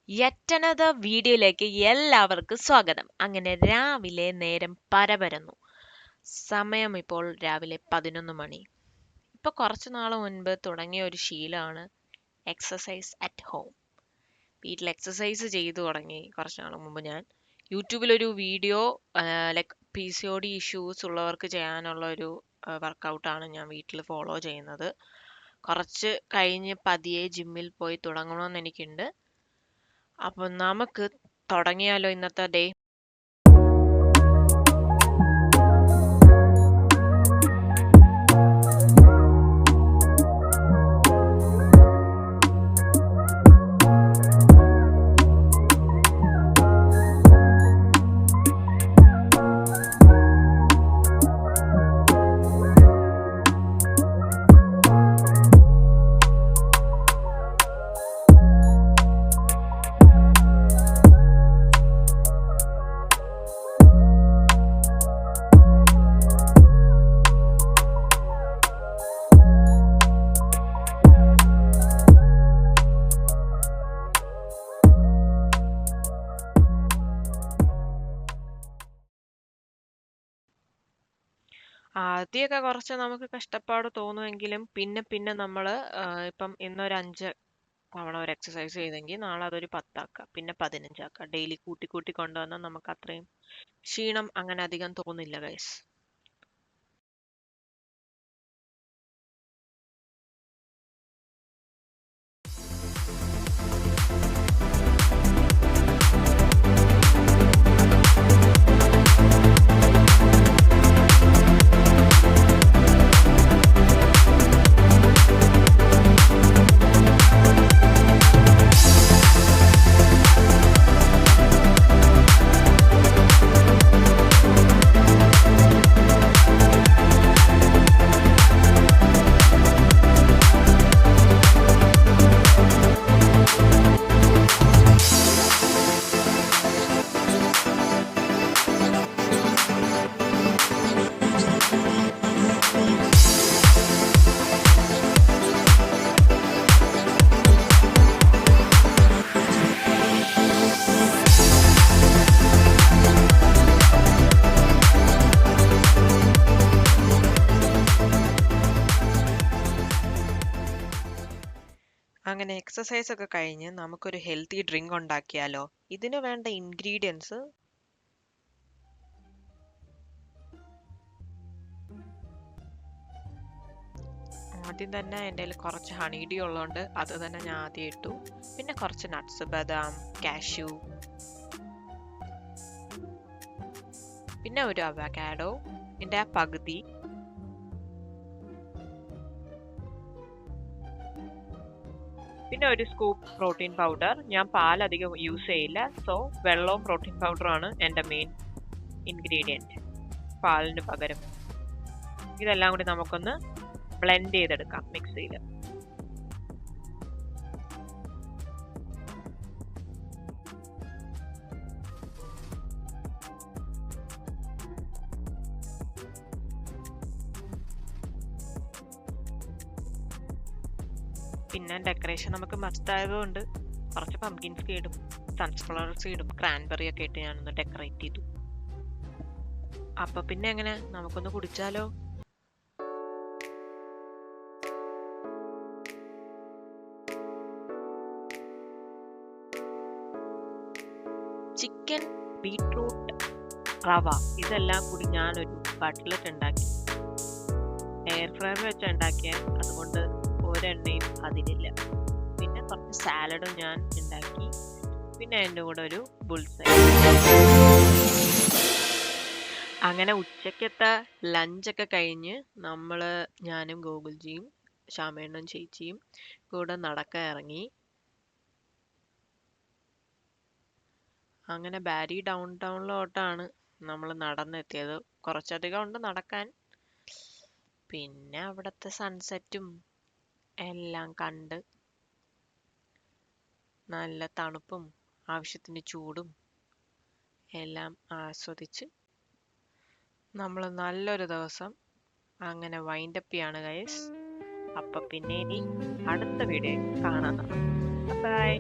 യെറ്റനദർ വീഡിയോയിലേക്ക് എല്ലാവർക്കും സ്വാഗതം. അങ്ങനെ രാവിലെ നേരം പരപരന്നു. സമയം ഇപ്പോൾ രാവിലെ 11 മണി. ഇപ്പൊ കുറച്ചു നാൾ മുൻപ് തുടങ്ങിയ ഒരു ശീലമാണ് എക്സസൈസ് അറ്റ് ഹോം. വീട്ടിൽ എക്സസൈസ് ചെയ്തു തുടങ്ങി കുറച്ചു നാൾ മുമ്പ്. ഞാൻ യൂട്യൂബിലൊരു വീഡിയോ ലൈക്ക് PCOD ഇഷ്യൂസ് ഉള്ളവർക്ക് ചെയ്യാനുള്ള ഒരു വർക്കൗട്ടാണ് ഞാൻ വീട്ടിൽ ഫോളോ ചെയ്യുന്നത്. കുറച്ച് കഴിഞ്ഞ് പതിയെ ജിമ്മിൽ പോയി തുടങ്ങണമെന്ന് എനിക്കുണ്ട്. അപ്പൊ നമുക്ക് തുടങ്ങിയാലോ ഇന്നത്തെ ഡേ. ആദ്യമൊക്കെ കുറച്ച് നമുക്ക് കഷ്ടപ്പാട് തോന്നുമെങ്കിലും പിന്നെ പിന്നെ നമ്മൾ ഇപ്പം ഇന്നൊരു 5 തവണ ഒരു എക്സസൈസ് ചെയ്തെങ്കിൽ നാളെ അതൊരു 10 ആക്കാം, പിന്നെ 15 ആക്കാം. ഡെയിലി കൂട്ടി കൂട്ടി കൊണ്ടുവന്നാൽ നമുക്ക് അത്രയും ക്ഷീണം അങ്ങനെ അധികം തോന്നില്ല ഗൈസ്. അങ്ങനെ എക്സസൈസ് ഒക്കെ കഴിഞ്ഞ് നമുക്കൊരു ഹെൽത്തി ഡ്രിങ്ക് ഉണ്ടാക്കിയാലോ. ഇതിന് വേണ്ട ഇൻഗ്രീഡിയൻസ് ആദ്യം തന്നെ എൻ്റെ കയ്യിൽ കുറച്ച് ഹണിഡി ഉള്ളതുകൊണ്ട് അത് തന്നെ ഞാൻ ആദ്യം ഇട്ടു. പിന്നെ കുറച്ച് നട്ട്സ്, ബദാം, കാഷ്യൂ, പിന്നെ ഒരു അവക്കാഡോ ഇതിൻ്റെ ആ പകുതി, പിന്നെ ഒരു സ്കൂപ്പ് പ്രോട്ടീൻ പൗഡർ. ഞാൻ പാൽ അധികം യൂസ് ചെയ്യില്ല, സോ വെള്ളവും പ്രോട്ടീൻ പൗഡറുമാണ് എൻ്റെ മെയിൻ ഇൻഗ്രീഡിയൻറ്റ് പാലിന് പകരം. ഇതെല്ലാം കൂടി നമുക്കൊന്ന് ബ്ലെൻഡ് ചെയ്തെടുക്കാം മിക്സിയിൽ. പിന്നെ ഡെക്കറേഷൻ നമുക്ക് മസ്റ്റ് ആയതുകൊണ്ട് കുറച്ച് പംകിൻ സീഡും സൺഫ്ലവർ സീഡും ക്രാൻബെറി ഒക്കെ ഇട്ട് ഞാനൊന്ന് ഡെക്കറേറ്റ് ചെയ്തു. അപ്പൊ പിന്നെ എങ്ങനെ, നമുക്കൊന്ന് കുടിച്ചാലോ. ചിക്കൻ, ബീട്രൂട്ട്, റവ ഇതെല്ലാം കൂടി ഞാനൊരു കട്ട്ലറ്റ് ഉണ്ടാക്കി. എയർ ഫ്രയർ വെച്ച് ഉണ്ടാക്കിയ, അതുകൊണ്ട് ഒരെണ്ണയും അതിലില്ല. പിന്നെ കുറച്ച് സാലഡും ഞാൻ ഉണ്ടാക്കി. പിന്നെ അതിൻ്റെ കൂടെ ഒരു ബുൾസൈ. അങ്ങനെ ഉച്ചക്കത്തെ ലഞ്ചൊക്കെ കഴിഞ്ഞ് ഞാനും ഗോകുൽജിയും ശ്യാമേണ്ണനും ചേച്ചിയും കൂടെ നടക്കാൻ ഇറങ്ങി. അങ്ങനെ ബാരി ഡൗൺ ടൗണിലോട്ടാണ് നമ്മൾ നടന്നെത്തിയത്. കുറച്ചധികം ഉണ്ട് നടക്കാൻ. പിന്നെ അവിടുത്തെ സൺസെറ്റും എല്ലാം കണ്ട് നല്ല തണുപ്പും ആവശ്യത്തിന് ചൂടും എല്ലാം ആസ്വദിച്ച് നമ്മൾ നല്ലൊരു ദിവസം അങ്ങനെ വൈൻഡപ്പ് ചെയ്യാണ് ഗൈസ്. അപ്പൊ പിന്നെ ഇനി അടുത്ത വീഡിയോ കാണാം. ബൈ.